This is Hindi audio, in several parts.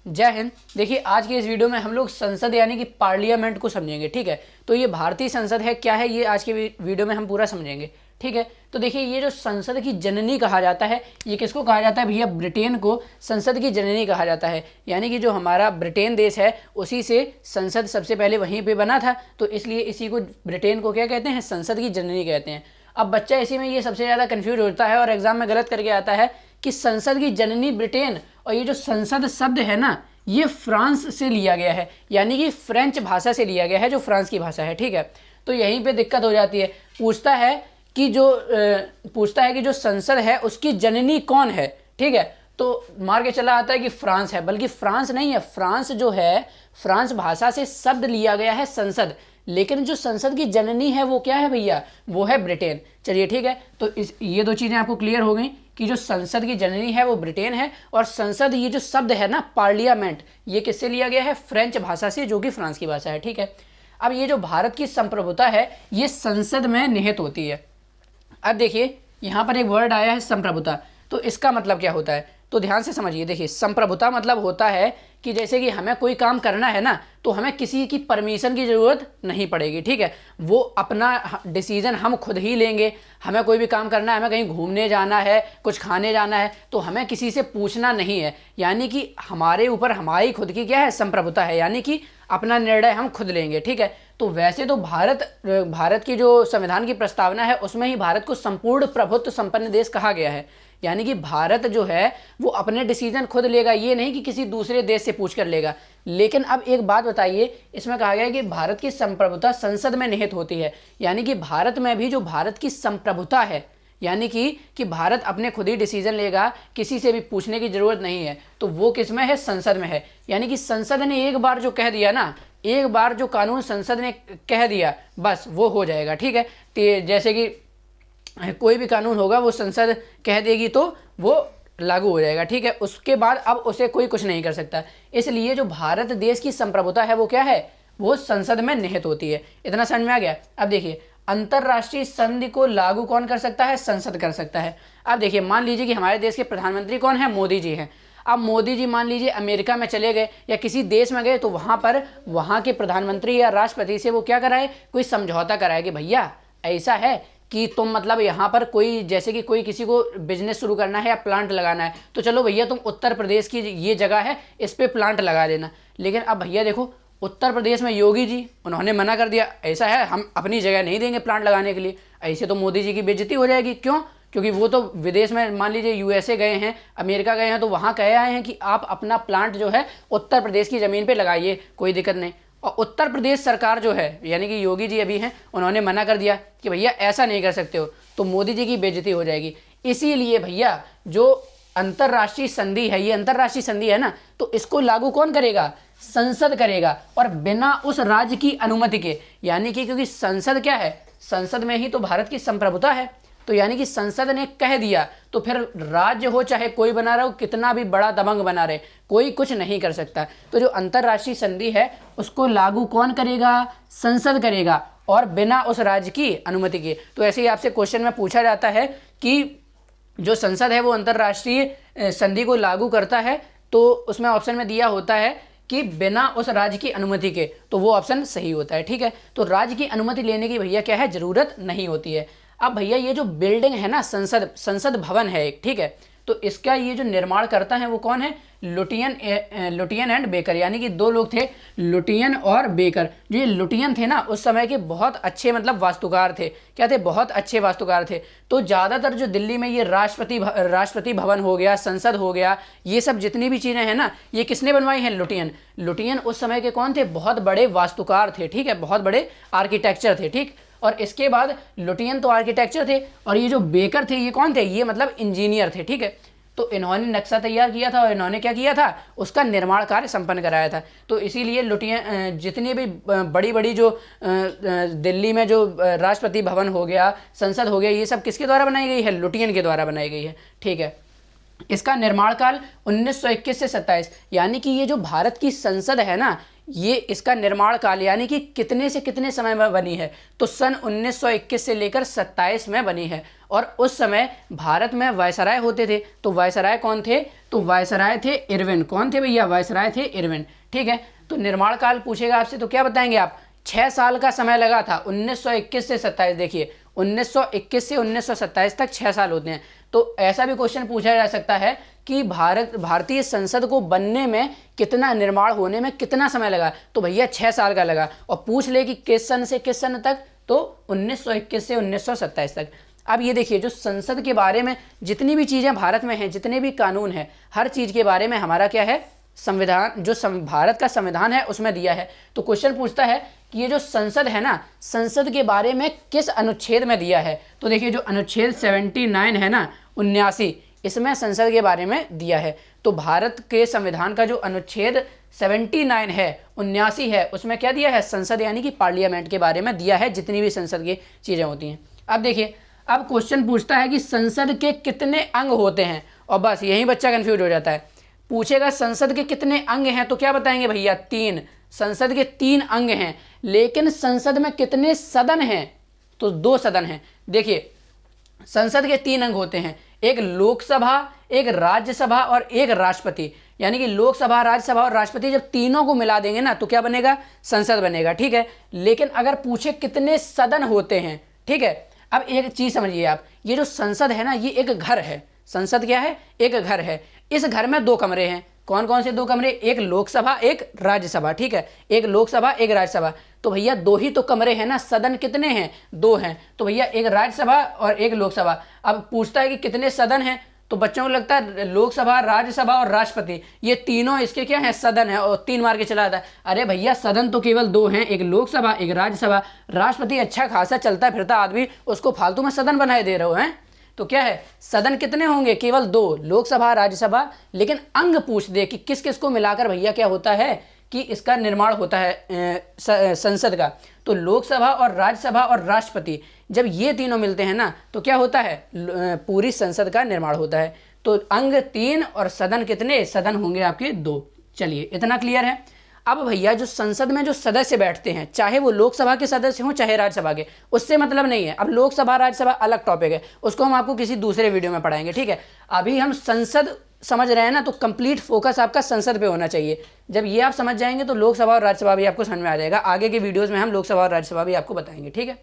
जय हिंद। देखिए आज के इस वीडियो में हम लोग संसद यानी कि पार्लियामेंट को समझेंगे। ठीक है, तो ये भारतीय संसद है क्या है, ये आज के वीडियो में हम पूरा समझेंगे। ठीक है, तो देखिए ये जो संसद की जननी कहा जाता है, ये किसको कहा जाता है भैया? ब्रिटेन को संसद की जननी कहा जाता है। यानी कि जो हमारा ब्रिटेन देश है उसी से संसद सबसे पहले वहीं पे बना था, तो इसलिए इसी को ब्रिटेन को क्या कहते हैं? संसद की जननी कहते हैं। अब बच्चा इसी में ये सबसे ज़्यादा कन्फ्यूज होता है और एग्जाम में गलत करके आता है कि संसद की जननी ब्रिटेन, और ये जो संसद शब्द है ना, ये फ्रांस से लिया गया है, यानी कि फ्रेंच भाषा से लिया गया है, जो फ्रांस की भाषा है। ठीक है, तो यहीं पे दिक्कत हो जाती है। पूछता है कि जो संसद है उसकी जननी कौन है। ठीक है, तो मार के चला आता है कि फ्रांस है, बल्कि फ्रांस नहीं है। फ्रांस जो है, फ्रांस भाषा से शब्द लिया गया है संसद, लेकिन जो संसद की जननी है वो क्या है भैया? वो है ब्रिटेन। चलिए ठीक है, तो ये दो चीज़ें आपको क्लियर हो गई कि जो संसद की जननी है वो ब्रिटेन है, और संसद ये जो शब्द है ना पार्लियामेंट, ये किससे लिया गया है? फ्रेंच भाषा से, जो कि फ्रांस की भाषा है। ठीक है, अब ये जो भारत की संप्रभुता है ये संसद में निहित होती है। अब देखिए यहाँ पर एक वर्ड आया है संप्रभुता, तो इसका मतलब क्या होता है? तो ध्यान से समझिए। देखिए संप्रभुता मतलब होता है कि जैसे कि हमें कोई काम करना है ना, तो हमें किसी की परमिशन की ज़रूरत नहीं पड़ेगी। ठीक है, वो अपना डिसीजन हम खुद ही लेंगे। हमें कोई भी काम करना है, हमें कहीं घूमने जाना है, कुछ खाने जाना है, तो हमें किसी से पूछना नहीं है। यानी कि हमारे ऊपर हमारी खुद की क्या है? संप्रभुता है, यानी कि अपना निर्णय हम खुद लेंगे। ठीक है, तो वैसे तो भारत की जो संविधान की प्रस्तावना है उसमें ही भारत को संपूर्ण प्रभुत्व संपन्न देश कहा गया है। यानी कि भारत जो है वो अपने डिसीजन खुद लेगा, ये नहीं कि किसी दूसरे देश से पूछ कर लेगा। लेकिन अब एक बात बताइए, इसमें कहा गया है कि भारत की संप्रभुता संसद में निहित होती है। यानी कि भारत में भी जो भारत की संप्रभुता है, यानी कि भारत अपने खुद ही डिसीजन लेगा, किसी से भी पूछने की जरूरत नहीं है, तो वो किस में है? संसद में है। यानी कि संसद ने एक बार जो कह दिया ना, एक बार जो कानून संसद ने कह दिया, बस वो हो जाएगा। ठीक है, तो जैसे कि कोई भी कानून होगा वो संसद कह देगी तो वो लागू हो जाएगा। ठीक है, उसके बाद अब उसे कोई कुछ नहीं कर सकता। इसलिए जो भारत देश की संप्रभुता है वो क्या है? वो संसद में निहित होती है। इतना समझ में आ गया? अब देखिए अंतर्राष्ट्रीय संधि को लागू कौन कर सकता है? संसद कर सकता है। अब देखिए मान लीजिए कि हमारे देश के प्रधानमंत्री कौन है? मोदी जी हैं। अब मोदी जी मान लीजिए अमेरिका में चले गए या किसी देश में गए, तो वहाँ पर वहाँ के प्रधानमंत्री या राष्ट्रपति से वो क्या कराए? कोई समझौता कराए कि भैया ऐसा है कि तुम मतलब यहाँ पर कोई, जैसे कि कोई किसी को बिजनेस शुरू करना है या प्लांट लगाना है, तो चलो भैया तुम उत्तर प्रदेश की ये जगह है, इस पे प्लांट लगा देना। लेकिन अब भैया देखो उत्तर प्रदेश में योगी जी, उन्होंने मना कर दिया, ऐसा है हम अपनी जगह नहीं देंगे प्लांट लगाने के लिए। ऐसे तो मोदी जी की बेइज्जती हो जाएगी। क्यों? क्योंकि वो तो विदेश में, मान लीजिए यूएसए गए हैं, अमेरिका गए हैं, तो वहाँ कहे आए हैं कि आप अपना प्लांट जो है उत्तर प्रदेश की ज़मीन पर लगाइए, कोई दिक्कत नहीं। और उत्तर प्रदेश सरकार जो है, यानी कि योगी जी अभी हैं, उन्होंने मना कर दिया कि भैया ऐसा नहीं कर सकते हो, तो मोदी जी की बेइज्जती हो जाएगी। इसीलिए भैया जो अंतर्राष्ट्रीय संधि है, ये अंतर्राष्ट्रीय संधि है ना, तो इसको लागू कौन करेगा? संसद करेगा, और बिना उस राज्य की अनुमति के। यानी कि क्योंकि संसद क्या है? संसद में ही तो भारत की संप्रभुता है। तो यानी कि संसद ने कह दिया, तो फिर राज्य हो चाहे कोई बना रहे हो, कितना भी बड़ा दबंग बना रहे, कोई कुछ नहीं कर सकता। तो जो अंतर्राष्ट्रीय संधि है उसको लागू कौन करेगा? संसद करेगा, और बिना उस राज्य की अनुमति के। तो ऐसे ही आपसे क्वेश्चन में पूछा जाता है कि जो संसद है वो अंतर्राष्ट्रीय संधि को लागू करता है, तो उसमें ऑप्शन में दिया होता है कि बिना उस राज्य की अनुमति के, तो वो ऑप्शन सही होता है। ठीक है, तो राज्य की अनुमति लेने की भैया क्या है? जरूरत नहीं होती है। अब भैया ये जो बिल्डिंग है ना, संसद भवन है एक, ठीक है, तो इसका ये जो निर्माण करता है वो कौन है? लुटियन एंड बेकर, यानी कि दो लोग थे, लुटियन और बेकर। जो ये लुटियन थे ना, उस समय के बहुत अच्छे मतलब वास्तुकार थे। क्या थे? बहुत अच्छे वास्तुकार थे। तो ज़्यादातर जो दिल्ली में ये राष्ट्रपति भवन हो गया, संसद हो गया, ये सब जितनी भी चीज़ें हैं ना, ये किसने बनवाई हैं? लुटियन उस समय के कौन थे? बहुत बड़े वास्तुकार थे। ठीक है, बहुत बड़े आर्किटेक्चर थे। ठीक, और इसके बाद लुटियन तो आर्किटेक्चर थे, और ये जो बेकर थे ये कौन थे? ये मतलब इंजीनियर थे। ठीक है, तो इन्होंने नक्शा तैयार किया था और इन्होंने क्या किया था? उसका निर्माण कार्य संपन्न कराया था। तो इसीलिए लुटियन, जितनी भी बड़ी बड़ी जो दिल्ली में जो राष्ट्रपति भवन हो गया, संसद हो गया, ये सब किसके द्वारा बनाई गई है? लुटियन के द्वारा बनाई गई है। ठीक है, इसका निर्माण काल 1921 से 27, यानी कि ये जो भारत की संसद है ना, ये इसका निर्माण काल यानी कि कितने से कितने समय में बनी है, तो सन 1921 से लेकर 27 में बनी है। और उस समय भारत में वायसराय होते थे, तो वायसराय कौन थे, तो वायसराय थे इरविन। कौन थे भैया, वायसराय थे इरविन, ठीक है। तो निर्माण काल पूछेगा आपसे तो क्या बताएंगे आप, 6 साल का समय लगा था 1921 से 27। देखिए 1921 से 1927 तक 6 साल होते हैं। तो ऐसा भी क्वेश्चन पूछा जा सकता है कि भारतीय संसद को बनने में कितना, निर्माण होने में कितना समय लगा, तो भैया 6 साल का लगा। और पूछ ले कि किस सन से किस सन तक, तो 1921 से 1927 तक। अब ये देखिए जो संसद के बारे में जितनी भी चीज़ें भारत में हैं, जितने भी कानून हैं, हर चीज़ के बारे में हमारा क्या है, संविधान, जो भारत का संविधान है उसमें दिया है। तो क्वेश्चन पूछता है कि ये जो संसद है ना, संसद के बारे में किस अनुच्छेद में दिया है, तो देखिए जो अनुच्छेद 79 है ना, 79, इसमें संसद के बारे में दिया है। तो भारत के संविधान का जो अनुच्छेद 79 है, 79 है, उसमें क्या दिया है, संसद यानी कि पार्लियामेंट के बारे में दिया है, जितनी भी संसद की चीज़ें होती हैं। अब देखिए, अब क्वेश्चन पूछता है कि संसद के कितने अंग होते हैं, और बस यही बच्चा कंफ्यूज हो जाता है। पूछेगा संसद के कितने अंग हैं, तो क्या बताएंगे भैया, 3। संसद के 3 अंग हैं। लेकिन संसद में कितने सदन हैं, तो 2 सदन हैं। देखिए संसद के 3 अंग होते हैं, एक लोकसभा, एक राज्यसभा और एक राष्ट्रपति। यानी कि लोकसभा, राज्यसभा और राष्ट्रपति जब तीनों को मिला देंगे ना, तो क्या बनेगा, संसद बनेगा, ठीक है। लेकिन अगर पूछे कितने सदन होते हैं, ठीक है। अब एक चीज़ समझिए आप, ये जो संसद है ना, ये एक घर है। संसद क्या है, एक घर है। इस घर में 2 कमरे हैं। कौन कौन से 2 कमरे, एक लोकसभा एक राज्यसभा, ठीक है। एक लोकसभा एक राज्यसभा, तो भैया 2 ही तो कमरे हैं ना, सदन कितने हैं, 2 हैं। तो भैया एक राज्यसभा और एक लोकसभा। अब पूछता है कि कितने सदन हैं, तो बच्चों को लगता है लोकसभा, राज्यसभा और राष्ट्रपति, ये तीनों इसके क्या है, सदन है, और 3 मार के चला आता है। अरे भैया सदन तो केवल 2 हैं, एक लोकसभा एक राज्यसभा। राष्ट्रपति अच्छा खासा चलता फिरता आदमी, उसको फालतू में सदन बनाए दे रहे हो हैं। तो क्या है, सदन कितने होंगे, केवल 2, लोकसभा राज्यसभा। लेकिन अंग पूछ दे कि किस किस को मिलाकर भैया क्या होता है कि इसका निर्माण होता है संसद का, तो लोकसभा और राज्यसभा और राष्ट्रपति, जब ये तीनों मिलते हैं ना, तो क्या होता है, पूरी संसद का निर्माण होता है। तो अंग 3 और सदन कितने, सदन होंगे आपके 2। चलिए इतना क्लियर है। अब भैया जो संसद में जो सदस्य बैठते हैं, चाहे वो लोकसभा के सदस्य हों चाहे राज्यसभा के, उससे मतलब नहीं है। अब लोकसभा राज्यसभा अलग टॉपिक है, उसको हम आपको किसी दूसरे वीडियो में पढ़ाएंगे, ठीक है। अभी हम संसद समझ रहे हैं ना, तो कंप्लीट फोकस आपका संसद पे होना चाहिए। जब ये आप समझ जाएंगे तो लोकसभा और राज्यसभा भी आपको समझ में आ जाएगा। आगे के वीडियोज़ में हम लोकसभा और राज्यसभा भी आपको बताएंगे, ठीक है।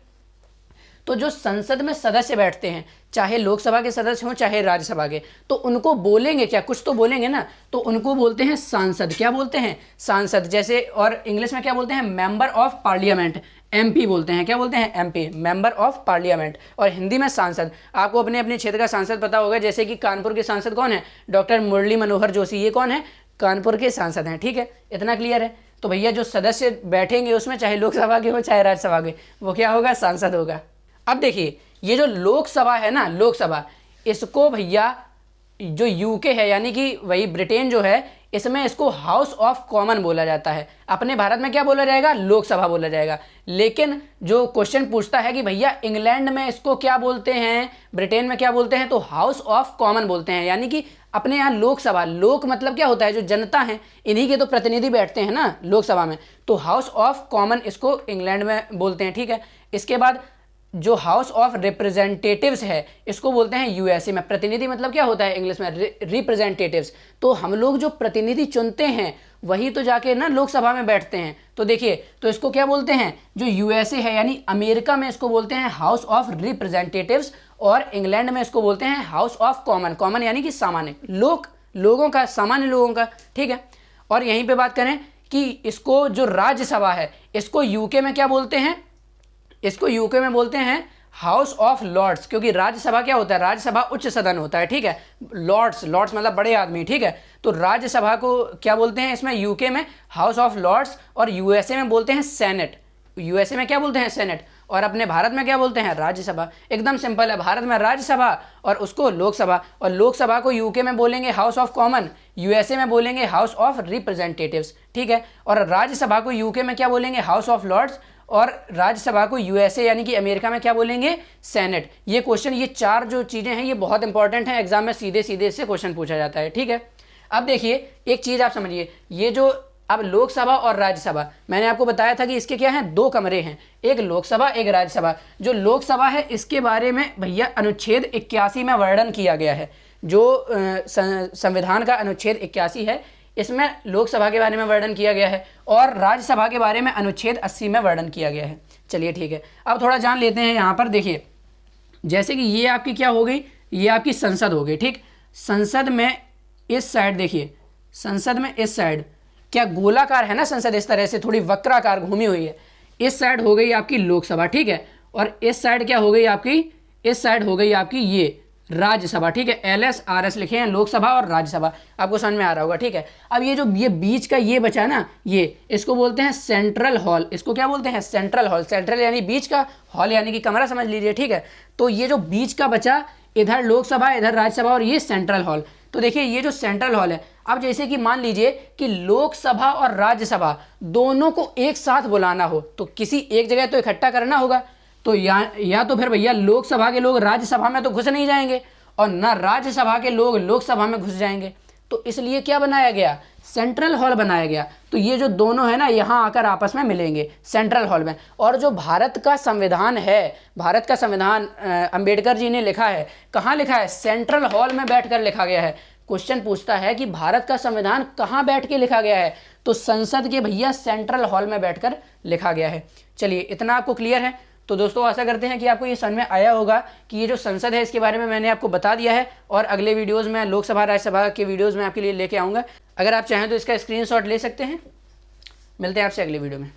तो जो संसद में सदस्य बैठते हैं, चाहे लोकसभा के सदस्य हों चाहे राज्यसभा के, तो उनको बोलेंगे क्या, कुछ तो बोलेंगे ना, तो उनको बोलते हैं सांसद। क्या बोलते हैं, सांसद। जैसे और इंग्लिश में क्या बोलते हैं, मेंबर ऑफ पार्लियामेंट, MP बोलते हैं। क्या बोलते हैं, MP, मेंबर ऑफ पार्लियामेंट। और हिंदी में सांसद। आपको अपने अपने क्षेत्र का सांसद पता होगा, जैसे कि कानपुर के सांसद कौन है, डॉक्टर मुरली मनोहर जोशी, ये कौन है, कानपुर के सांसद हैं, ठीक है। इतना क्लियर है। तो भैया जो सदस्य बैठेंगे उसमें, चाहे लोकसभा के हो चाहे राज्यसभा के, वो क्या होगा, सांसद होगा। अब देखिए ये जो लोकसभा है ना, लोकसभा, इसको भैया जो यूके है यानी कि वही ब्रिटेन जो है, इसमें इसको हाउस ऑफ कॉमन बोला जाता है। अपने भारत में क्या बोला जाएगा, लोकसभा बोला जाएगा। लेकिन जो क्वेश्चन पूछता है कि भैया इंग्लैंड में इसको क्या बोलते हैं, ब्रिटेन में क्या बोलते हैं, तो हाउस ऑफ कॉमन बोलते हैं। यानी कि अपने यहाँ लोकसभा, लोक मतलब क्या होता है, जो जनता है, इन्हीं के तो प्रतिनिधि बैठते हैं ना लोकसभा में, तो हाउस ऑफ कॉमन इसको इंग्लैंड में बोलते हैं, ठीक है। इसके बाद जो हाउस ऑफ रिप्रेजेंटेटिव्स है, इसको बोलते हैं USA में। प्रतिनिधि मतलब क्या होता है इंग्लिश में, रिप्रेजेंटेटिव्स। तो हम लोग जो प्रतिनिधि चुनते हैं वही तो जाके ना लोकसभा में बैठते हैं। तो देखिए, तो इसको क्या बोलते हैं, जो USA है यानी अमेरिका में, इसको बोलते हैं हाउस ऑफ रिप्रेजेंटेटिव्स, और इंग्लैंड में इसको बोलते हैं हाउस ऑफ कॉमन। कॉमन यानी कि सामान्य, लोगों का, सामान्य लोगों का, ठीक है। और यहीं पे बात करें कि इसको जो राज्यसभा है, इसको UK में क्या बोलते हैं, इसको यूके में बोलते हैं हाउस ऑफ लॉर्ड्स। क्योंकि राज्यसभा क्या होता है, राज्यसभा उच्च सदन होता है, ठीक है। लॉर्ड्स मतलब बड़े आदमी, ठीक है। तो राज्यसभा को क्या बोलते हैं इसमें, यूके में हाउस ऑफ लॉर्ड्स, और USA में बोलते हैं सेनेट। USA में क्या बोलते हैं, सेनेट। और अपने भारत में क्या बोलते हैं, राज्यसभा। एकदम सिंपल है, भारत में राज्यसभा और उसको लोकसभा, और लोकसभा को UK में बोलेंगे हाउस ऑफ कॉमन, USA में बोलेंगे हाउस ऑफ रिप्रेजेंटेटिव्स, ठीक है। और राज्यसभा को UK में क्या बोलेंगे, हाउस ऑफ लॉर्ड्स, और राज्यसभा को USA यानी कि अमेरिका में क्या बोलेंगे, सेनेट। ये क्वेश्चन, ये 4 जो चीज़ें हैं ये बहुत इंपॉर्टेंट हैं, एग्जाम में सीधे सीधे इससे क्वेश्चन पूछा जाता है, ठीक है। अब देखिए एक चीज़ आप समझिए, ये जो अब लोकसभा और राज्यसभा, मैंने आपको बताया था कि इसके क्या हैं, 2 कमरे हैं, एक लोकसभा एक राज्यसभा। जो लोकसभा है इसके बारे में भैया अनुच्छेद 81 में वर्णन किया गया है। जो संविधान का अनुच्छेद 81 है इसमें लोकसभा के बारे में वर्णन किया गया है और राज्यसभा के बारे में अनुच्छेद 80 में वर्णन किया गया है। चलिए ठीक है, अब थोड़ा जान लेते हैं। यहाँ पर देखिए, जैसे कि ये आपकी क्या हो गई, ये आपकी संसद हो गई, ठीक। संसद में इस साइड देखिए, संसद में इस साइड क्या गोलाकार है ना, संसद इस तरह से थोड़ी वक्राकार घूमी हुई है। इस साइड हो गई आपकी लोकसभा, ठीक है, और इस साइड क्या हो गई आपकी, इस साइड हो गई आपकी ये राज्यसभा, ठीक है। LSRS लिखे हैं, लोकसभा और राज्यसभा, आपको समझ में आ रहा होगा, ठीक है। अब ये जो ये बीच का ये बचा ना, ये इसको बोलते हैं सेंट्रल हॉल। इसको क्या बोलते हैं, सेंट्रल हॉल। सेंट्रल यानी बीच का, हॉल यानी कि कमरा समझ लीजिए, ठीक है। तो ये जो बीच का बचा, इधर लोकसभा इधर राज्यसभा और ये सेंट्रल हॉल। तो देखिए ये जो सेंट्रल हॉल है, अब जैसे कि मान लीजिए कि लोकसभा और राज्यसभा दोनों को एक साथ बुलाना हो तो किसी एक जगह तो इकट्ठा करना होगा। तो या तो फिर भैया लोकसभा के लोग राज्यसभा में तो घुस नहीं जाएंगे और ना राज्यसभा के लोग लोकसभा में घुस जाएंगे। तो इसलिए क्या बनाया गया, सेंट्रल हॉल बनाया गया। तो ये जो दोनों है ना, यहाँ आकर आपस में मिलेंगे सेंट्रल हॉल में। और जो भारत का संविधान है, भारत का संविधान अंबेडकर जी ने लिखा है, कहाँ लिखा है, सेंट्रल हॉल में बैठकर लिखा गया है। क्वेश्चन पूछता है कि भारत का संविधान कहाँ बैठ के लिखा गया है, तो संसद के भैया सेंट्रल हॉल में बैठकर लिखा गया है। चलिए इतना आपको क्लियर है। तो दोस्तों आशा करते हैं कि आपको ये समझ में आया होगा कि ये जो संसद है इसके बारे में मैंने आपको बता दिया है और अगले वीडियोज़ में लोकसभा राज्यसभा के वीडियोज़ में आपके लिए लेके आऊँगा। अगर आप चाहें तो इसका स्क्रीनशॉट ले सकते हैं। मिलते हैं आपसे अगले वीडियो में।